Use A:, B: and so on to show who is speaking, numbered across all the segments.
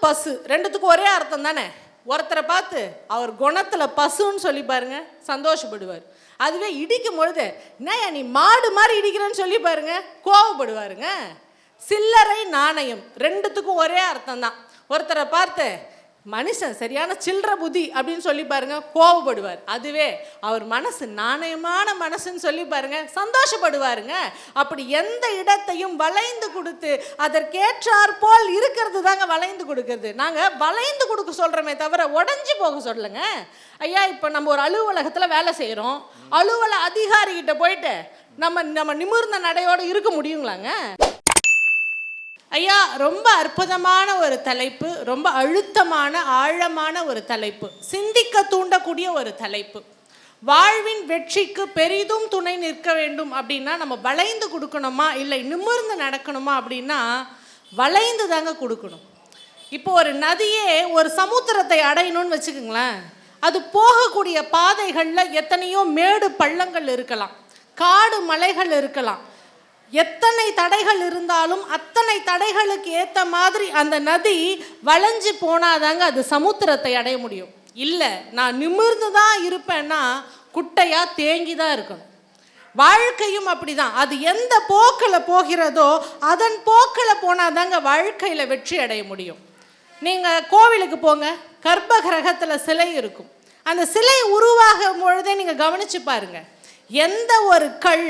A: பசு ரெண்டுத்துக்கும் ஒரே அர்த்தம் தானே. ஒருத்தரை பார்த்து அவர் குணத்தில் பசுன்னு சொல்லி பாருங்க, சந்தோஷப்படுவார். அதுவே இடிக்கும் பொழுது என்ன நீ மாடு மாதிரி இடிக்கிறேன்னு சொல்லி பாருங்க, கோவப்படுவாருங்க. சில்லறை நாணயம் ரெண்டுத்துக்கும் ஒரே அர்த்தம் தான். ஒருத்தரை பார்த்து மனுஷன் சரியான சில்லற புத்தி அப்படின்னு சொல்லி பாருங்க, கோவப்படுவார். அதுவே அவர் மனசு நாணயமான மனசுன்னு சொல்லி பாருங்க, சந்தோஷப்படுவாருங்க. அப்படி எந்த இடத்தையும் வளைந்து கொடுத்து அதற்கேற்றாற் போல் இருக்கிறது தாங்க வளைந்து கொடுக்கறது. நாங்கள் வளைந்து கொடுக்க சொல்கிறோமே தவிர உடஞ்சி போக சொல்லலைங்க. ஐயா, இப்போ நம்ம ஒரு அலுவலகத்தில் வேலை செய்கிறோம். அலுவலக அதிகாரிகிட்ட போயிட்டு நம்ம நிமிர்ந்த நடையோடு இருக்க முடியுங்களாங்க? ஐயா, ரொம்ப அற்புதமான ஒரு தலைப்பு, ரொம்ப அழுத்தமான ஆழமான ஒரு தலைப்பு, சிந்திக்க தூண்டக்கூடிய ஒரு தலைப்பு. வாழ்வின் வெற்றிக்கு பெரிதும் துணை நிற்க வேண்டும் அப்படின்னா நம்ம வளைந்து கொடுக்கணுமா இல்லை நிமிர்ந்து நடக்கணுமா அப்படின்னா வளைந்து தாங்க கொடுக்கணும். இப்போ ஒரு நதியே ஒரு சமுத்திரத்தை அடையணும்னு வச்சுக்கோங்களேன், அது போகக்கூடிய பாதைகளில் எத்தனையோ மேடு பள்ளங்கள் இருக்கலாம், காடு மலைகள் இருக்கலாம். எத்தனை தடைகள் இருந்தாலும் அத்தனை தடைகளுக்கு ஏற்ற மாதிரி அந்த நதி வளைஞ்சு போனாதாங்க அது சமுத்திரத்தை அடைய முடியும். இல்லை நான் நிமிர்ந்து தான் இருப்பேன்னா குட்டையாக தேங்கி தான் இருக்கணும். வாழ்க்கையும் அப்படிதான். அது எந்த போக்கில் போகிறதோ அதன் போக்கில் போனாதாங்க வாழ்க்கையில் வெற்றி அடைய முடியும். நீங்கள் கோவிலுக்கு போங்க, கர்ப்ப கிரகத்தில் சிலை இருக்கும். அந்த சிலை உருவாகும் பொழுதே நீங்கள் கவனித்து பாருங்கள், எந்த ஒரு கல்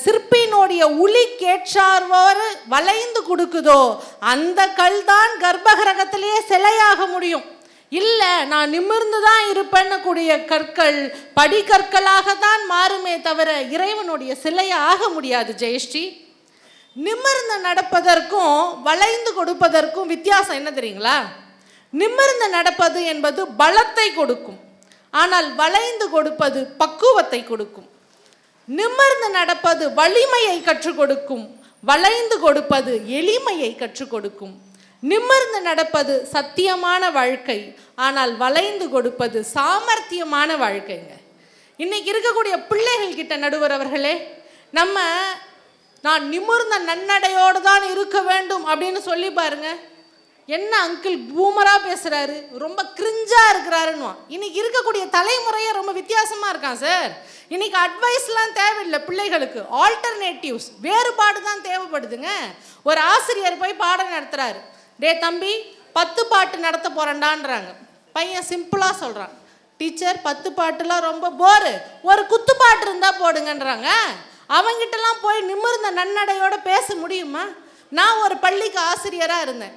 A: சிற்பியினுடைய உளி கேட்சார்வாறு வளைந்து கொடுக்குதோ அந்த கல் தான் கர்ப்பகிரகத்திலேயே சிலையாக முடியும். இல்லை நான் நிமிர்ந்து தான் இருப்பேன்னு கூடிய கற்கள் படிக்கற்களாக தான் மாறுமே தவிர இறைவனுடைய சிலையை ஆக முடியாது. ஜெயஸ்ரீ, நிமிர்ந்து நடப்பதற்கும் வளைந்து கொடுப்பதற்கும் வித்தியாசம் என்ன தெரியுங்களா? நிமிர்ந்து நடப்பது என்பது பலத்தை கொடுக்கும், ஆனால் வளைந்து கொடுப்பது பக்குவத்தை கொடுக்கும். நிமிர்ந்து நடப்பது வலிமையை கற்றுக் கொடுக்கும், வளைந்து கொடுப்பது எளிமையை கற்றுக் கொடுக்கும். நிமிர்ந்து நடப்பது சத்தியமான வாழ்க்கை, ஆனால் வளைந்து கொடுப்பது சாமர்த்தியமான வாழ்க்கைங்க. இன்னைக்கு இருக்கக்கூடிய பிள்ளைகள் கிட்ட நடுவர் அவர்களே, நான் நிமிர்ந்த நன்னடையோடு தான் இருக்க வேண்டும் அப்படின்னு சொல்லி பாருங்க, என்ன அங்கிள் பூமராக பேசுகிறாரு, ரொம்ப கிரிஞ்சாக இருக்கிறாருன்னு. இன்னைக்கு இருக்கக்கூடிய தலைமுறையே ரொம்ப வித்தியாசமாக இருக்கான் சார். இன்னைக்கு அட்வைஸ்லாம் தேவையில்லை பிள்ளைகளுக்கு, ஆல்டர்னேட்டிவ்ஸ் வேறுபாடு தான் தேவைப்படுதுங்க. ஒரு ஆசிரியர் போய் பாடம் நடத்துகிறாரு, டே தம்பி 10 பாட்டு நடத்த போகிறேன்டான்றாங்க. பையன் சிம்பிளாக சொல்கிறான், டீச்சர் 10 பாட்டுலாம் ரொம்ப போரு, ஒரு குத்து பாட்டு இருந்தால் போடுங்கன்றாங்க. அவங்கிட்டலாம் போய் நிமிர்ந்த நன்னடையோடு பேச முடியுமா? நான் ஒரு பள்ளிக்கு ஆசிரியராக இருந்தேன்.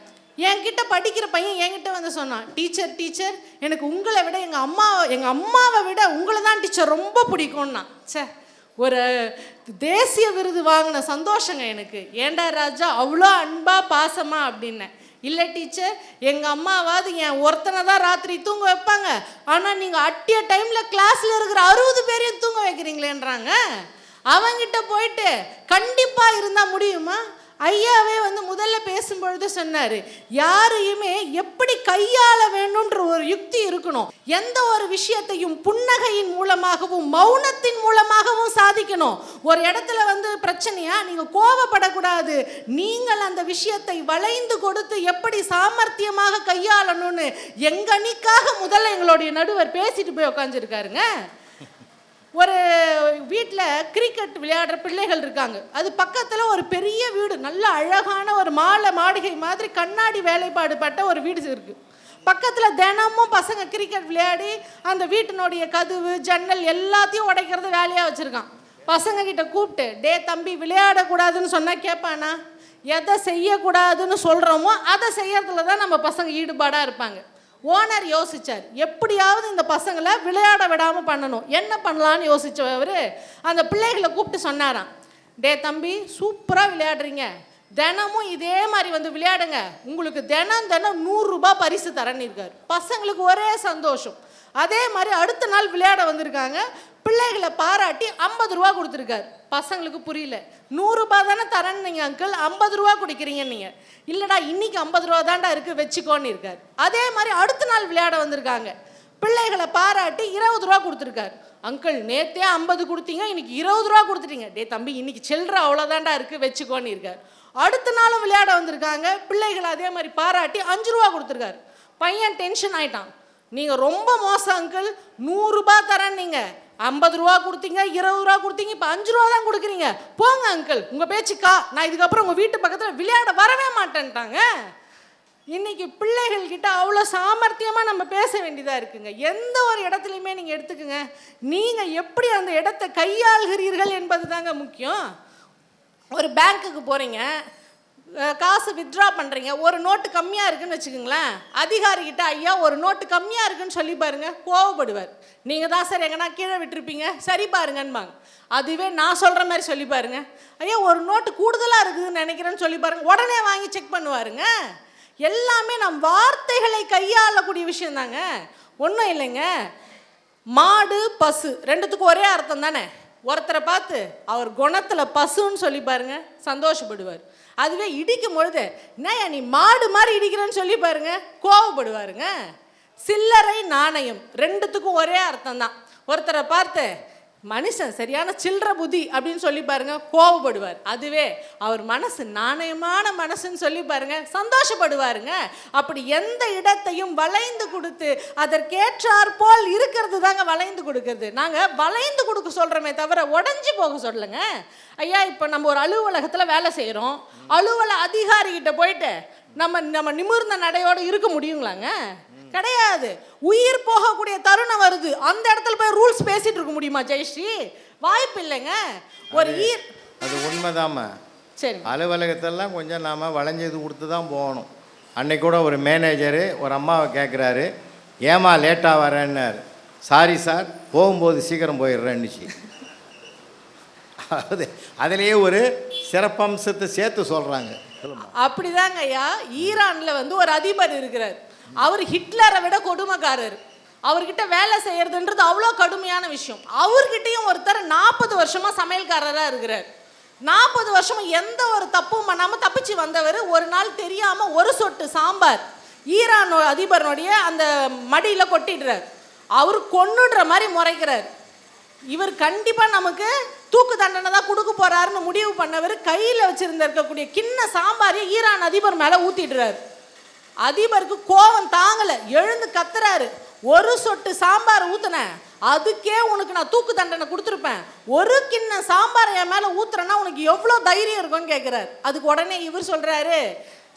A: என்கிட்ட படிக்கிற பையன் என்கிட்ட வந்து சொன்னான், டீச்சர் எனக்கு உங்களை விட எங்கள் அம்மாவை விட உங்களை தான் டீச்சர் ரொம்ப பிடிக்கும்னா. சே, ஒரு தேசிய விருது வாங்கின சந்தோஷங்க எனக்கு. ஏண்டா ராஜா அவ்வளோ அன்பா பாசமா அப்படின்னேன். இல்லை டீச்சர், எங்கள் அம்மாவாவது என் ஒருத்தனை தான் ராத்திரி தூங்க வைப்பாங்க, ஆனால் நீங்கள் அட்டிய டைமில் கிளாஸில் இருக்கிற 60 பேரையும் தூங்க வைக்கிறீங்களேன்றாங்க. அவங்கிட்ட போயிட்டு கண்டிப்பாக இருந்தால் முடியுமா? ஐயாவே வந்து முதல்ல பேசும்பொழுது சொன்னார், யாரையுமே எப்படி கையாள வேணும்ன்ற ஒரு யுக்தி இருக்கணும். எந்த ஒரு விஷயத்தையும் புன்னகையின் மூலமாகவும் மௌனத்தின் மூலமாகவும் சாதிக்கணும். ஒரு இடத்துல வந்து பிரச்சனையா, நீங்கள் கோவப்படக்கூடாது, நீங்கள் அந்த விஷயத்தை வளைந்து கொடுத்து எப்படி சாமர்த்தியமாக கையாளணும்னு எங்கனிக்காக முதல்ல எங்களுடைய நடுவர் பேசிட்டு போய் உட்காந்துருக்காருங்க. ஒரு வீட்டில் கிரிக்கெட் விளையாடுற பிள்ளைகள் இருக்காங்க. அது பக்கத்தில் ஒரு பெரிய வீடு, நல்ல அழகான ஒரு மாளிகை மாதிரி கண்ணாடி வேலைப்பாடு பட்ட ஒரு வீடு இருக்குது. பக்கத்தில் தினமும் பசங்க கிரிக்கெட் விளையாடி அந்த வீட்டினுடைய கதவு ஜன்னல் எல்லாத்தையும் உடைக்கிறது வேலையாக வச்சுருக்கான். பசங்க கிட்ட கூப்பிட்டு, டே தம்பி விளையாடக்கூடாதுன்னு சொன்னால் கேட்பானா? எதை செய்யக்கூடாதுன்னு சொல்கிறோமோ அதை செய்யறதுல தான் நம்ம பசங்க ஈடுபாடாக இருப்பாங்க. ஓனர் யோசித்தார், எப்படியாவது இந்த பசங்களை விளையாட விடாமல் பண்ணணும். என்ன பண்ணலான்னு யோசித்தவர் அந்த பிள்ளைகளை கூப்பிட்டு சொன்னாராம், டே தம்பி சூப்பராக விளையாடுறீங்க, தினமும் இதே மாதிரி வந்து விளையாடுங்க, உங்களுக்கு தினம் 100 ரூபாய் பரிசு தரேன்னு இருக்கார். பசங்களுக்கு ஒரே சந்தோஷம். அதே மாதிரி அடுத்த நாள் விளையாட வந்திருக்காங்க, பிள்ளைகளை பாராட்டி 50 ரூபா கொடுத்துருக்காரு. பசங்களுக்கு புரியல, 100 ரூபாய் தானே தரேன்னு நீங்கள் அங்கிள் 50 ரூபா குடிக்கிறீங்க. நீங்கள் இல்லைடா இன்னைக்கு 50 ரூபா தான்டா இருக்குது வச்சுக்கோன்னு இருக்கார். அதே மாதிரி அடுத்த நாள் விளையாட வந்திருக்காங்க, பிள்ளைகளை பாராட்டி 20 ரூபா கொடுத்துருக்காரு. அங்கிள் நேற்றே 50 கொடுத்தீங்க, இன்னைக்கு 20 ரூபா கொடுத்துட்டீங்க. டே தம்பி இன்னைக்கு சில்லற அவ்வளோதான்டா இருக்குது வச்சுக்கோன்னு இருக்கார். அடுத்த நாளும் விளையாட வந்திருக்காங்க. பிள்ளைகள் அதே மாதிரி பாராட்டி 5 ரூபா கொடுத்துருக்காரு. பையன் டென்ஷன் ஆயிட்டான். நீங்கள் ரொம்ப மோசம் அங்கிள், 100 ரூபா தரேன், நீங்கள் 50 ரூபா கொடுத்தீங்க, 20 ரூபா கொடுத்தீங்க, இப்போ 5 ரூபா தான் கொடுக்குறீங்க, போங்க அங்கிள், உங்கள் பேச்சுக்கா, நான் இதுக்கப்புறம் உங்கள் வீட்டு பக்கத்தில் விளையாட வரவே மாட்டேன்ட்டாங்க. இன்னைக்கு பிள்ளைகள் கிட்ட அவ்வளோ சாமர்த்தியமாக நம்ம பேச வேண்டியதாக இருக்குங்க. எந்த ஒரு இடத்துலையுமே நீங்கள் எடுத்துக்கோங்க, நீங்கள் எப்படி அந்த இடத்தை கையாளுகிறீர்கள் என்பது தாங்க முக்கியம். ஒரு பேங்க்குக்கு போகிறீங்க, காசு வித்ட்ரா பண்ணுறீங்க, ஒரு நோட்டு கம்மியாக இருக்குன்னு வச்சுக்கோங்களேன். அதிகாரிகிட்ட ஐயா ஒரு நோட்டு கம்மியாக இருக்குன்னு சொல்லி பாருங்க, கோவப்படுவார். நீங்கள் தான் சார் எங்கன்னா கீழே விட்டுருப்பீங்க, சரி பாருங்கன்பாங்க. அதுவே நான் சொல்கிற மாதிரி சொல்லி பாருங்க, ஐயா ஒரு நோட்டு கூடுதலாக இருக்குதுன்னு நினைக்கிறேன்னு சொல்லி பாருங்க, உடனே வாங்கி செக் பண்ணுவாருங்க. எல்லாமே நம் வார்த்தைகளை கையாளக்கூடிய விஷயம் தாங்க, ஒன்றும் இல்லைங்க. மாடு பசு ரெண்டுத்துக்கும் ஒரே அர்த்தம் தானே. ஒருத்தரை பார்த்து அவர் குணத்தில் பசுன்னு சொல்லி பாருங்க, சந்தோஷப்படுவார். அதுவே இடிக்கும் பொழுது என்ன நீ மாடு மாதிரி இடிக்கிறேன்னு சொல்லி பாருங்க, கோவப்படுவாருங்க. சில்லறை நாணயம் ரெண்டுத்துக்கும் ஒரே அர்த்தம் தான். ஒருத்தரை பார்த்து மனுஷன் சரியான சில்லற புத்தி அப்படின்னு சொல்லி பாருங்க, கோவப்படுவார். அதுவே அவர் மனசு நாணயமான மனசுன்னு சொல்லி பாருங்க, சந்தோஷப்படுவாருங்க. அப்படி எந்த இடத்தையும் வளைந்து கொடுத்து அதற்கேற்றாற் போல் இருக்கிறது தாங்க வளைந்து கொடுக்கறது. நாங்கள் வளைந்து கொடுக்க சொல்கிறோமே தவிர உடஞ்சி போக சொல்லுங்க. ஐயா இப்போ நம்ம ஒரு அலுவலகத்தில் வேலை செய்கிறோம், அலுவலக அதிகாரிகிட்ட போயிட்டு நம்ம நிமிர்ந்த நடையோடு இருக்க முடியுங்களாங்க? கிடையாது. உயிர் போகக்கூடிய தருணம் வருது, அந்த இடத்துல போய் ரூல்ஸ் பேசிட்டு இருக்க முடியுமா ஜெயஸ்ரீ? வாய்ப்பு இல்லைங்க. ஒரு
B: அது உண்மைதாம்மா.
A: சரி,
B: அலுவலகத்தெல்லாம் கொஞ்சம் நாம் வளைஞ்சது கொடுத்து தான் போகணும். அன்னைக்கு கூட ஒரு மேனேஜரு ஒரு அம்மாவை கேட்குறாரு, ஏமா லேட்டாக வரேன்னாரு. சாரி சார், போகும்போது சீக்கிரம் போயிடுறேன்னுச்சு. அதுலேயே ஒரு சிறப்பம்சத்தை சேர்த்து சொல்கிறாங்க.
A: அப்படிதாங்க ஐயா. ஈரானில் ஒரு அதிபர் இருக்கிறார். அவர் ஹிட்லரை விட கொடுமைக்காரர். அவர்கிட்ட வேலை செய்யறதுன்றது அவ்வளோ கடுமையான விஷயம். அவர்கிட்டையும் ஒருத்தர் 40 வருஷமாக சமையல்காரராக இருக்கிறார். 40 வருஷமா எந்த ஒரு தப்பும் பண்ணாமல் தப்பிச்சு வந்தவர் ஒரு நாள் தெரியாமல் ஒரு சொட்டு சாம்பார் ஈரான் அதிபருடைய அந்த மடியில் கொட்டிடுறார். அவர் கொன்னுடுற மாதிரி முறைக்கிறார். இவர் கண்டிப்பாக நமக்கு தூக்கு தண்டனை தான் கொடுக்க போறாருன்னு முடிவு பண்ணவர் கையில் வச்சிருந்த இருக்கக்கூடிய கிண்ண சாம்பாரை ஈரான் அதிபர் மேலே ஊற்றிடுறாரு. அதிபருக்கு கோபம் தாங்கலை, எழுந்து கத்துறாரு, ஒரு சொட்டு சாம்பார் ஊற்றுனேன், அதுக்கே உனக்கு நான் தூக்கு தண்டனை கொடுத்துருப்பேன், ஒரு கிண்ண சாம்பார் என் மேலே ஊத்துறேன்னா உனக்கு எவ்வளோ தைரியம் இருக்கும்னு கேட்குறாரு. அதுக்கு உடனே இவர் சொல்கிறாரு,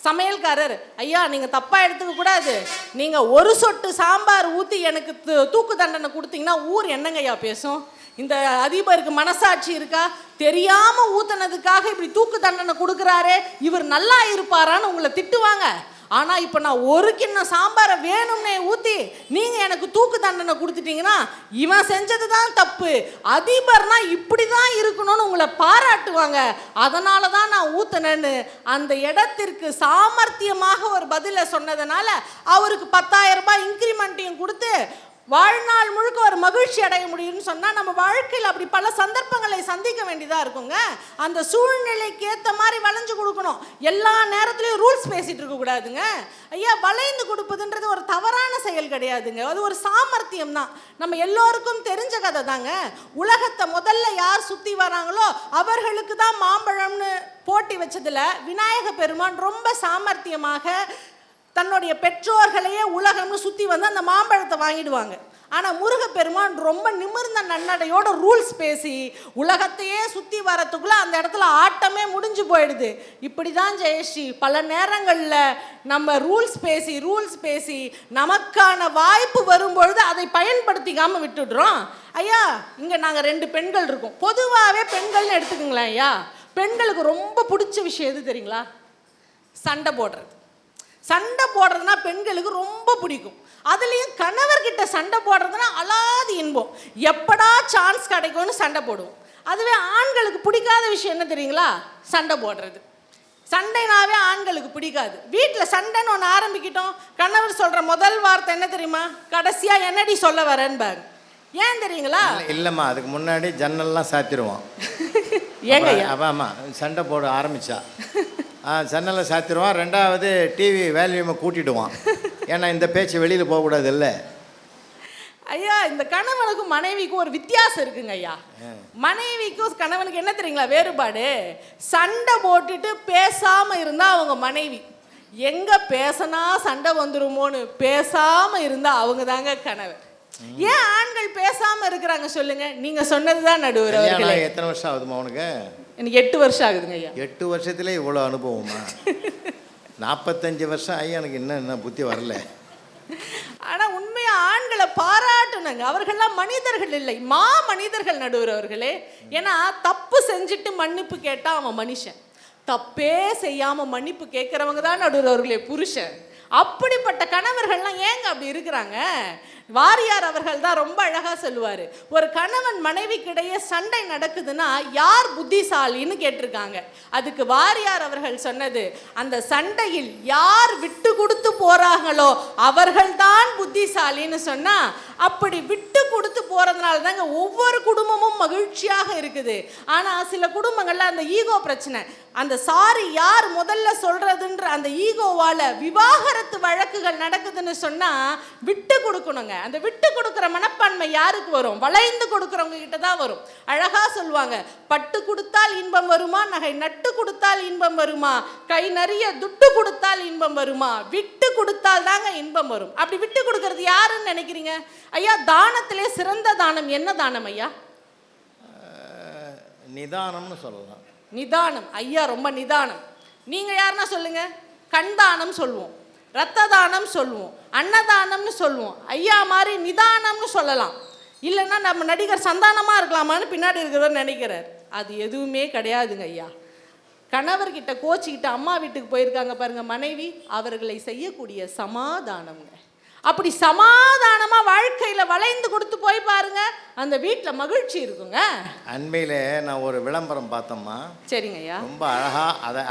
A: சமையல்காரர், ஐயா நீங்கள் தப்பாக எடுத்துக்க கூடாது, நீங்கள் ஒரு சொட்டு சாம்பார் ஊற்றி எனக்கு தூக்கு தண்டனை கொடுத்தீங்கன்னா ஊர் என்னங்க ஐயா பேசும்? இந்த அதிபருக்கு மனசாட்சி இருக்கா? தெரியாமல் ஊற்றுனதுக்காக இப்படி தூக்கு தண்டனை கொடுக்குறாரு, இவர் நல்லா இருப்பாரான்னு உங்களை திட்டுவாங்க. ஆனால் இப்போ நான் ஒரு கிண்ண சாம்பாரை வேணும்னே ஊற்றி நீங்கள் எனக்கு தூக்கு தண்டனை கொடுத்துட்டீங்கன்னா இவன் செஞ்சது தான் தப்பு, அதிபர்னா இப்படி தான் இருக்கணும்னு உங்களை பாராட்டுவாங்க. அதனால தான் நான் ஊற்றினேன்னு அந்த இடத்திற்கு சாமர்த்தியமாக ஒரு பதிலை சொன்னதுனால அவருக்கு 10,000 ரூபாய் இன்க்ரிமெண்ட்டையும் கொடுத்து வாழ்நாள் முழுக்க ஒரு மகிழ்ச்சி அடைய முடியும்னு சொன்னால் நம்ம வாழ்க்கையில் அப்படி பல சந்தர்ப்பங்களை சந்திக்க வேண்டியதாக இருக்குங்க. அந்த சூழ்நிலைக்கு ஏற்ற மாதிரி வளைஞ்சு கொடுக்கணும். எல்லா நேரத்துலையும் ரூல்ஸ் பேசிகிட்டு இருக்கக்கூடாதுங்க ஐயா. வளைந்து கொடுப்பதுன்றது ஒரு தவறான செயல் கிடையாதுங்க, அது ஒரு சாமர்த்தியம் தான். நம்ம எல்லோருக்கும் தெரிஞ்ச கதை தாங்க. உலகத்தை முதல்ல யார் சுற்றி வராங்களோ அவர்களுக்கு தான் மாம்பழம்னு போட்டி வச்சதில் விநாயக பெருமான் ரொம்ப சாமர்த்தியமாக தன்னுடைய பெற்றோர்களையே உலகம்னு சுற்றி வந்து அந்த மாம்பழத்தை வாங்கிடுவாங்க. ஆனால் முருகப்பெருமான் ரொம்ப நிமிர்ந்த நன்னடையோட ரூல்ஸ் பேசி உலகத்தையே சுற்றி வரத்துக்குள்ளே அந்த இடத்துல ஆட்டமே முடிஞ்சு போயிடுது. இப்படி தான் ஜெயஸ்ரீ பல நேரங்களில் நம்ம ரூல்ஸ் பேசி நமக்கான வாய்ப்பு வரும்பொழுது அதை பயன்படுத்திக்காமல் விட்டுடுறோம். ஐயா இங்கே நாங்கள் 2 பெண்கள் இருக்கோம். பொதுவாகவே பெண்கள்னு எடுத்துக்கோங்களேன் ஐயா, பெண்களுக்கு ரொம்ப பிடிச்ச விஷயம் எது தெரியுங்களா? சண்டை போடுறது. சண்டை போடுறதுனா பெண்களுக்கு ரொம்ப பிடிக்கும். அதுலேயும் கணவர்கிட்ட சண்டை போடுறதுனா அலாதி இன்பம். எப்படா சான்ஸ் கிடைக்கும்னு சண்டை போடுவோம். அதுவே ஆண்களுக்கு பிடிக்காத விஷயம் என்ன தெரியுங்களா? சண்டை போடுறது. சண்டைனாவே ஆண்களுக்கு பிடிக்காது. வீட்டில் சண்டைன்னு ஒன்று ஆரம்பிக்கிட்டோம், கணவர் சொல்கிற முதல் வார்த்தை என்ன தெரியுமா? கடைசியாக என்னடி சொல்ல வரேன்பாரு. ஏன் தெரியுங்களா?
B: இல்லைம்மா, அதுக்கு முன்னாடி ஜன்னல்லாம் சாத்திடுவான்.
A: ஏங்க
B: ஆமாம், சண்டை போட ஆரம்பித்தா ஜன்னலை சாத்திடுவான். 2வது டிவி வேல்யூமை கூட்டிடுவான். ஏன்னா இந்த பேச்சு வெளியில் போகக்கூடாது இல்லை.
A: ஐயா இந்த கணவனுக்கும் மனைவிக்கும் ஒரு வித்தியாசம் இருக்குங்க ஐயா. மனைவிக்கும் கணவனுக்கு என்ன தெரியுங்களா வேறுபாடு? சண்டை போட்டுட்டு பேசாம இருந்தா அவங்க மனைவி, எங்க பேசினா சண்டை வந்துருமோன்னு பேசாம இருந்தா அவங்க தாங்க கணவர். ஏன் ஆண்கள் பேசாம இருக்கிறாங்க சொல்லுங்க? நீங்க சொன்னதுதான் நடுவர் அவர்களே.
B: எத்தனை வருஷம் ஆகுதுமா உனக்கு?
A: எனக்கு 8 வருஷம் ஆகுதுங்க ஐயா.
B: 8 வருஷத்துல இவ்வளோ அனுபவமா? 45 வருஷம் ஐயா, எனக்கு என்ன புத்தி வரல.
A: ஆனா உண்மையா ஆண்களை பாராட்டணுங்க. அவர்கள்லாம் மனிதர்கள் இல்லை, மனிதர்கள் நடுவர் அவர்களே. ஏன்னா தப்பு செஞ்சுட்டு மன்னிப்பு கேட்டா அவன் மனுஷன், தப்பே செய்யாம மன்னிப்பு கேட்கறவங்க தான் நடுவர் அவர்களே புருஷன். அப்படிப்பட்ட கணவர்கள்லாம் ஏங்க அப்படி இருக்கிறாங்க? வாரியார் அவர்கள் தான் ரொம்ப அழகா சொல்லுவாரு. ஒரு கணவன் மனைவிக்கிடையே சண்டை நடக்குதுன்னா யார் புத்திசாலின்னு கேட்டிருக்காங்க. அதுக்கு வாரியார் அவர்கள் சொன்னது, அந்த சண்டையில் யார் விட்டு கொடுத்து போறாங்களோ அவர்கள் தான் புத்திசாலின்னு சொன்னா, அப்படி விட்டு கொடுத்து போறதுனால தாங்க ஒவ்வொரு குடும்பமும் மகிழ்ச்சியாக இருக்குது. ஆனா சில குடும்பங்கள்ல அந்த ஈகோ பிரச்சனை, அந்த சாரி யார் முதல்ல சொல்றதுன்ற அந்த ஈகோவால விவாகரத்து வழக்குகள் நடக்குதுன்னு சொன்னா விட்டு கொடுக்கணுங்க. அந்த விட்டு கொடுக்கிற மனப்பான்மை யாருக்கு வரும்? வளைந்து கொடுக்கறவங்க கிட்ட தான் வரும். அழகா சொல்லுவாங்க, பட்டு கொடுத்தால் இன்பம் வருமா, நகை நட்டு கொடுத்தால் இன்பம் வருமா, கை நிறைய துட்டு கொடுத்தால் இன்பம் வருமா, விட்டு கொடுத்தால் தாங்க இன்பம் வரும். அப்படி விட்டு கொடுக்கறது யாருன்னு நினைக்கிறீங்க ஐயா? தானத்திலே சிறந்த தானம் என்ன தானம் ஐயா?
B: நிதானம்னு சொல்லலாம்.
A: நிதானம். ஐயா ரொம்ப நிதானம். நீங்க யாருன்னா சொல்லுங்க? கண் தானம் சொல்லுவோம், ரத்த தானம் சொல்லுவோம், அன்னதானம்னு சொல்லுவோம். ஐயா மாதிரி நிதானம்னு சொல்லலாம். இல்லைன்னா நம்ம நடிகர் சந்தானமாக இருக்கலாமான்னு பின்னாடி இருக்கிறவர் நினைக்கிறார். அது எதுவுமே கிடையாதுங்க ஐயா. கணவர்கிட்ட கோச்சிக்கிட்ட அம்மா வீட்டுக்கு போயிருக்காங்க பாருங்க மனைவி, அவர்களை செய்யக்கூடிய சமாதானம்ங்க. அப்படி சமாதானமா வாழ்க்கையில வளைந்து கொடுத்து போய் பாருங்க, அந்த வீட்டில் மகிழ்ச்சி இருக்குங்க.
B: அண்மையில் நான் ஒரு விளம்பரம் பார்த்தோம்மா.
A: சரிங்க ஐயா.
B: ரொம்ப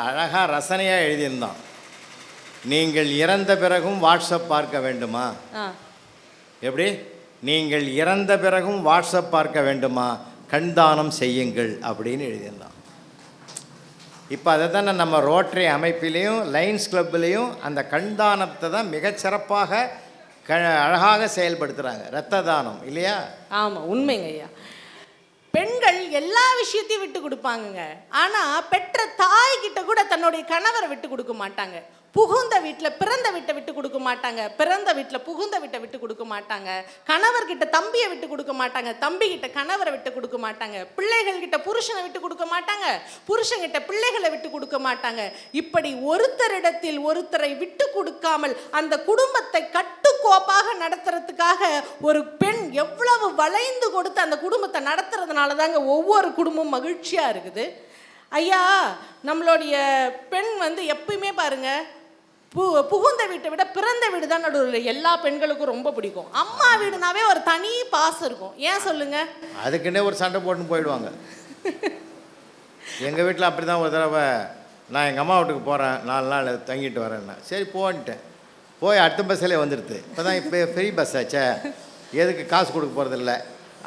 B: அழகா ரசனையா எழுதியிருந்தான். நீங்கள் இறந்த பிறகும் வாட்ஸ்அப் பார்க்க வேண்டுமா? எப்படி? நீங்கள் இறந்த பிறகும் வாட்ஸ்அப் பார்க்க வேண்டுமா, கண்தானம் செய்யுங்கள் அப்படின்னு எழுதியிருந்தான். இப்போ அதை தானே நம்ம ரோட்டரி அமைப்பிலையும் லைன்ஸ் கிளப்லேயும் அந்த கண்தானத்தை தான் மிகச்சிறப்பாக அழகாக செயல்படுத்துகிறாங்க. இரத்த தானம் இல்லையா?
A: ஆமாம், உண்மைங்க ஐயா. பெண்கள் எல்லா விஷயத்தையும் விட்டு கொடுப்பாங்கங்க. ஆனால் பெற்ற தாய்கிட்ட கூட தன்னுடைய கணவரை விட்டு கொடுக்க மாட்டாங்க. புகுந்த வீட்டில் பிறந்த வீட்டை விட்டு கொடுக்க மாட்டாங்க, பிறந்த வீட்டில் புகுந்த வீட்டை விட்டு கொடுக்க மாட்டாங்க. கணவர்கிட்ட தம்பியை விட்டு கொடுக்க மாட்டாங்க, தம்பிக்கிட்ட கணவரை விட்டு கொடுக்க மாட்டாங்க. பிள்ளைகள்கிட்ட புருஷனை விட்டு கொடுக்க மாட்டாங்க, புருஷன்கிட்ட பிள்ளைகளை விட்டு கொடுக்க மாட்டாங்க. இப்படி ஒருத்தரிடத்தில் ஒருத்தரை விட்டு கொடுக்காமல் அந்த குடும்பத்தை கட்டுக்கோப்பாக நடத்துறதுக்காக ஒரு பெண் எவ்வளவு வளைந்து கொடுத்து அந்த குடும்பத்தை நடத்துறதுனால தாங்க ஒவ்வொரு குடும்பமும் மகிழ்ச்சியாக இருக்குது. ஐயா, நம்மளுடைய பெண் எப்பயுமே பாருங்க, புகுந்த வீட்டை விட பிறந்த வீடு தான் நடுவில் எல்லா பெண்களுக்கும் ரொம்ப பிடிக்கும். அம்மா வீடுனாவே ஒரு தனி பாசம் இருக்கும். ஏன் சொல்லுங்க?
B: அதுக்குன்னே ஒரு சண்டை போட்டுன்னு போயிடுவாங்க. எங்கள் வீட்டில் அப்படி தான். ஒரு தடவை நான் எங்கள் அம்மா வீட்டுக்கு போகிறேன், 4 நாள் தங்கிட்டு வரேன்னா, சரி போன்ட்டேன். போய் அடுத்த பஸ்ஸிலே வந்துடுது. இப்போ ஃப்ரீ பஸ் ஆச்சே, எதுக்கு காசு கொடுக்க போகிறதில்ல.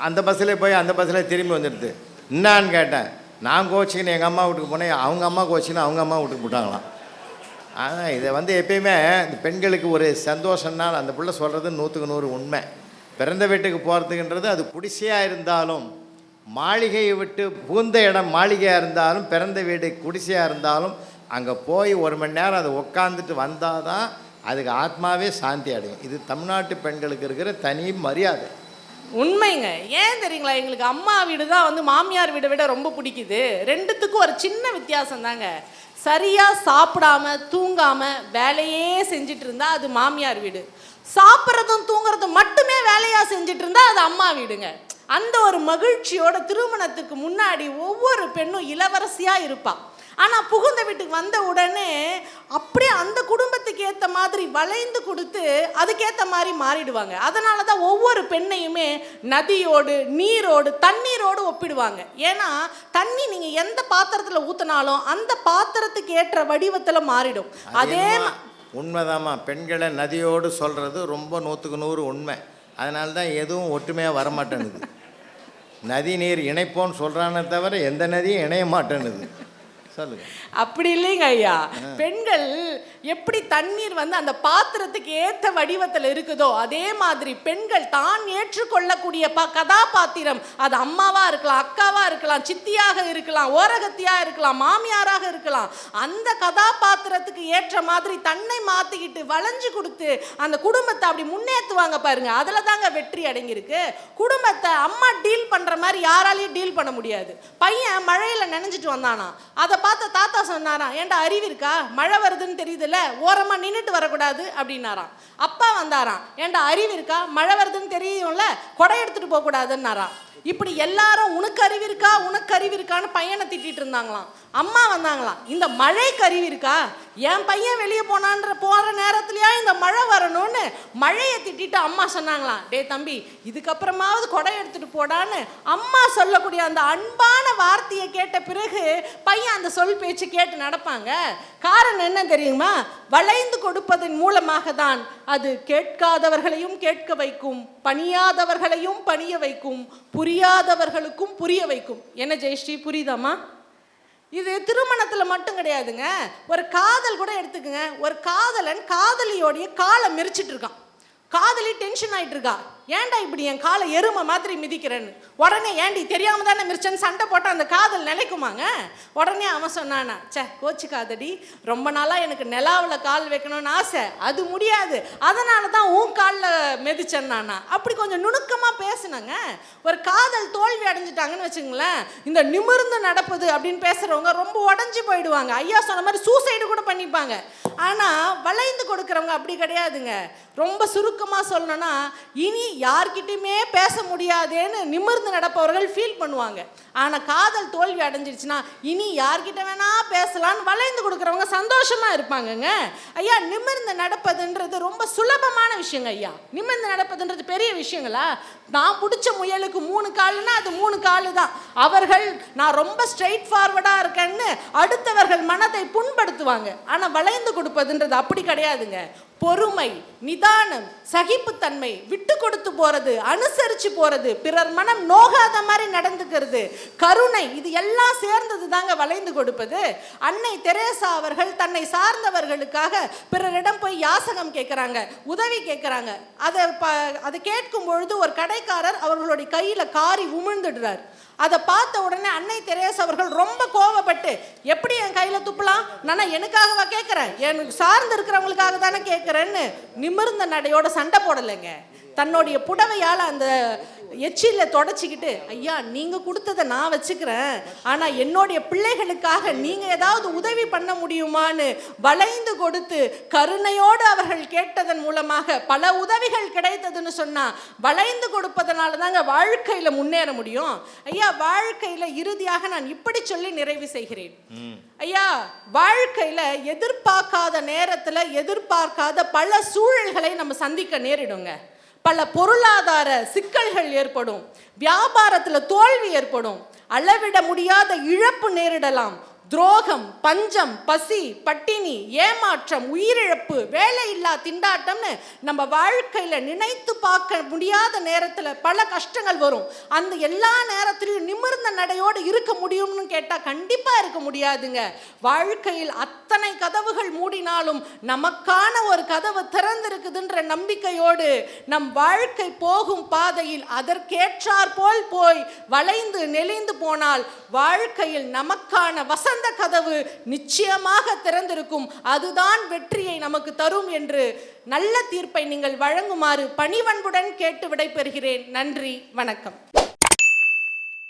B: அந்த பஸ்ஸில் போய் அந்த பஸ்ஸில் திரும்பி வந்துடுது. என்னான்னு கேட்டேன். நான் கோச்சிக்கின்னு எங்கள் அம்மா வீட்டுக்கு போனேன், அவங்க அம்மா கோச்சின்னு அவங்க அம்மா வீட்டுக்கு போட்டாங்களாம். ஆனால் இதை எப்பயுமே இந்த பெண்களுக்கு ஒரு சந்தோஷம்னால் அந்த பிள்ளை சொல்கிறது 100க்கு 100 உண்மை. பிறந்த வீட்டுக்கு போகிறதுக்குன்றது அது குடிசையாக இருந்தாலும், மாளிகையை விட்டு புகுந்த இடம் மாளிகையாக இருந்தாலும், பிறந்த வீடு குடிசையாக இருந்தாலும், அங்கே போய் 1 மணி நேரம் அதை உட்காந்துட்டு வந்தால் தான் அதுக்கு ஆத்மாவே சாந்தி அடையும். இது தமிழ்நாட்டு பெண்களுக்கு இருக்கிற தனி மரியாதை.
A: உண்மைங்க. ஏன் தெரியுங்களா? எங்களுக்கு அம்மா வீடு தான் மாமியார் வீடை விட ரொம்ப பிடிக்குது. ரெண்டுத்துக்கும் ஒரு சின்ன வித்தியாசம் தாங்க. சரியாக சாப்பிடாம தூங்காம வேலையே செஞ்சுட்டு இருந்தா அது மாமியார் வீடு. சாப்பிட்றதும் தூங்குறதும் மட்டுமே வேலையாக செஞ்சுட்டு இருந்தா அது அம்மா வீடுங்க. அந்த ஒரு மகிழ்ச்சியோட திருமணத்துக்கு முன்னாடி ஒவ்வொரு பெண்ணும் இளவரசியாக இருப்பாள். ஆனால் புகுந்த வீட்டுக்கு வந்த உடனே அப்படியே அந்த குடும்பத்துக்கு ஏற்ற மாதிரி வளைந்து கொடுத்து அதுக்கேற்ற மாதிரி மாறிடுவாங்க. அதனால தான் ஒவ்வொரு பெண்ணையுமே நதியோடு நீரோடு தண்ணீரோடு ஒப்பிடுவாங்க. ஏன்னா தண்ணி நீங்கள் எந்த பாத்திரத்தில் ஊற்றினாலும் அந்த பாத்திரத்துக்கு ஏற்ற வடிவத்தில் மாறிடும். அதே
B: உண்மைதாம்மா. பெண்களை நதியோடு சொல்கிறது ரொம்ப 100க்கு 100 உண்மை. அதனால தான் எதுவும் ஒற்றுமையாக வரமாட்டேனுது. நதி நீர் இணைப்போன்னு சொல்கிறானே தவிர எந்த நதியும் இணைய மாட்டேனுது. சொல்லுங்க.
A: அப்படி இல்லைங்க ஐயா. பெண்கள் எப்படி தண்ணீர் வந்து அந்த பாத்திரத்துக்கு ஏற்ற வடிவத்தில் இருக்குதோ அதே மாதிரி பெண்கள் தான் ஏற்றுக்கொள்ளக்கூடிய கதாபாத்திரம், அது அம்மாவா இருக்கலாம், அக்காவா இருக்கலாம், சித்தியாக இருக்கலாம், ஓரகத்தியா இருக்கலாம், மாமியாராக இருக்கலாம், அந்த கதாபாத்திரத்துக்கு ஏற்ற மாதிரி தன்னை மாத்திக்கிட்டு வளைஞ்சு கொடுத்து அந்த குடும்பத்தை அப்படி முன்னேற்றுவாங்க பாருங்க. அதுல தாங்க வெற்றி அடங்கியிருக்கு. குடும்பத்தை அம்மா டீல் பண்ற மாதிரி யாராலையும் டீல் பண்ண முடியாது. பையன் மழையில நினைஞ்சிட்டு வந்தானா, அதை பார்த்த தாத்தா சொன்னாராம், ஏன்டா அறிவு இருக்கா, மழை வருதுன்னு தெரியுதுல்ல, ஓரமா நின்றுட்டு வரக்கூடாது அப்படின்னாராம். அப்பா வந்தாராம், ஏன்டா அறிவு இருக்கா, மழை வருதுன்னு தெரியும்ல, கொடை எடுத்துட்டு போக கூடாதுன்னாராம். இப்படி எல்லாரும் உனக்கு அறிவு இருக்கா, உனக்கு அறிவு இருக்கான்னு பையனை திட்டிட்டு இருந்தாங்களாம். அம்மா வந்தாங்களாம், இந்த மழைக்கு அறிவு இருக்கா, என் பையன் வெளியே போற நேரத்துலயா இந்த மழை வரணும்னு மழையை திட்டிட்டு அம்மா சொன்னாங்களாம், டே தம்பி இதுக்கப்புறமாவது கொடை எடுத்துட்டு போடான்னு அம்மா சொல்லக்கூடிய அந்த அன்பான வார்த்தையை கேட்ட பிறகு பையன் அந்த சொல் பேச்சு கேட்டு நடப்பாங்க. காரணம் என்ன தெரியுமா? வளைந்து கொடுப்பதன் மூலமாக தான் அது கேட்காதவர்களையும் கேட்க வைக்கும், பணியாதவர்களையும் பணிய வைக்கும், புரியாதவர்களுக்கும் புரிய வைக்கும். என்ன ஜெயஸ்ரீ, புரியுதாமா? இது திருமணத்தில் மட்டும் கிடையாதுங்க, ஒரு காதல் கூட எடுத்துக்கங்க. ஒரு காதலன் காதலியோடைய காலை மிரிச்சிட்டு இருக்கான், காதலி டென்ஷன் ஆகிட்டு இருக்கா, ஏன்டா இப்படி என் காலை எருமை மாதிரி மிதிக்கிறேன்னு. உடனே ஏண்டி தெரியாம தானே மிரிச்சன்னு சண்டை போட்டால் அந்த காதல் நிலைக்குமாங்க? உடனே அவன் சொன்னானா, சே கோச்சிக்காதடி, ரொம்ப நாளாக எனக்கு நிலாவில் கால் வைக்கணும்னு ஆசை, அது முடியாது, அதனால தான் உன் காலில் மிதிச்சேன்னானா. அப்படி கொஞ்சம் நுணுக்கமாக பேசுனாங்க. ஒரு காதல் தோல்வி அடைஞ்சிட்டாங்கன்னு வச்சுங்களேன், இந்த நிமிர்ந்து நடப்பது அப்படின்னு பேசுகிறவங்க ரொம்ப உடஞ்சி போயிடுவாங்க. ஐயா சொன்ன மாதிரி சூசைடு கூட பண்ணிப்பாங்க. ஆனால் வளைந்து கொடுக்குறவங்க அப்படி கிடையாதுங்க. ரொம்ப சுருக்கமாக சொல்லணும்னா, இனி யார்கிட்டையுமே பேச முடியாதேன்னு நிமிர்ந்து நடப்பவர்கள் ஃபீல் பண்ணுவாங்க. ஆனால் காதல் தோல்வி அடைஞ்சிருச்சுன்னா இனி யார்கிட்ட வேணா பேசலான்னு வளைந்து கொடுக்குறவங்க சந்தோஷமா இருப்பாங்கங்க. ஐயா, நிமிர்ந்து நடப்பதுன்றது ரொம்ப சுலபமான விஷயங்க ஐயா. நிமிர்ந்து நடப்பதுன்றது பெரிய விஷயங்களா? நான் பிடிச்ச முயலுக்கு 3 காலுன்னா அது 3 காலு தான். அவர்கள் நான் ரொம்ப ஸ்ட்ரெயிட் ஃபார்வர்டாக இருக்கேன்னு அடுத்தவர்கள் மனதை புண்படுத்துவாங்க. ஆனால் வளைந்து கொடுப்பதுன்றது அப்படி கிடையாதுங்க. பொறுமை, நிதானம், சகிப்புத்தன்மை, விட்டு கொடுத்து போறது, அனுசரிச்சு போறது, பிறர் மனம் நோகாத மாதிரி நடந்துக்கிறது, கருணை, இது எல்லாம் சேர்ந்தது தாங்க வளைந்து கொடுப்பது. அன்னை தெரேசா அவர்கள் தன்னை சார்ந்தவர்களுக்காக பிறரிடம் போய் யாசகம் கேட்குறாங்க, உதவி கேட்குறாங்க. அதை கேட்கும் பொழுது ஒரு கடைக்காரர் அவர்களுடைய கையில் காரி உமிழ்ந்துடுறார். அதை பார்த்த உடனே அன்னை தெரேசா அவர்கள் ரொம்ப கோவப்பட்டு, எப்படி என் கையில் துப்பலாம், நான் எனக்காகவா கேட்குறேன், எனக்கு சார்ந்து இருக்கிறவங்களுக்காக தானே கேட்குறேன்னு நிமிர்ந்த நடையோட சண்டை போடலைங்க. தன்னுடைய புடவையால் அந்த எச்சில தொடச்சிக்கிட்டு, ஐயா நீங்கள் கொடுத்ததை நான் வச்சுக்கிறேன், ஆனால் என்னுடைய பிள்ளைகளுக்காக நீங்கள் ஏதாவது உதவி பண்ண முடியுமான்னு வளைந்து கொடுத்து கருணையோடு அவர்கள் கேட்டதன் மூலமாக பல உதவிகள் கிடைத்ததுன்னு சொன்னால், வளைந்து கொடுப்பதனால தாங்க வாழ்க்கையில் முன்னேற முடியும். ஐயா, வாழ்க்கையில் இறுதியாக நான் இப்படி சொல்லி நிறைவு செய்கிறேன். ஐயா, வாழ்க்கையில் எதிர்பார்க்காத நேரத்தில் எதிர்பார்க்காத பல சூழல்களை நம்ம சந்திக்க நேரிடுங்க. பல பொருளாதார சிக்கல்கள் ஏற்படும், வியாபாரத்தில் தோல்வி ஏற்படும், அளவிட முடியாத இழப்பு நேரிடலாம், துரோகம், பஞ்சம், பசி, பட்டினி, ஏமாற்றம், உயிரிழப்பு, வேலையில்லா திண்டாட்டம்னு நம்ம வாழ்க்கையில் நினைத்து பார்க்க முடியாத நேரத்தில் பல கஷ்டங்கள் வரும். அந்த எல்லா நேரத்திலையும் நிமிர்ந்த நடையோடு இருக்க முடியும்னு கேட்டால் கண்டிப்பாக இருக்க முடியாதுங்க. வாழ்க்கையில் அத்தனை கதவுகள் மூடினாலும் நமக்கான ஒரு கதவு திறந்திருக்குதுன்ற நம்பிக்கையோடு நம் வாழ்க்கை போகும் பாதையில் அதற்கேற்றார் போல் போய் வளைந்து நெளிந்து போனால் வாழ்க்கையில் நமக்கான வசந்த கதவு நிச்சயமாக திறந்திருக்கும். அதுதான் வெற்றியை நமக்கு தரும் என்று நல்ல தீர்ப்பை நீங்கள் வழங்குமாறு பணிவன்புடன் கேட்டு விடைபெறுகிறேன். நன்றி, வணக்கம்.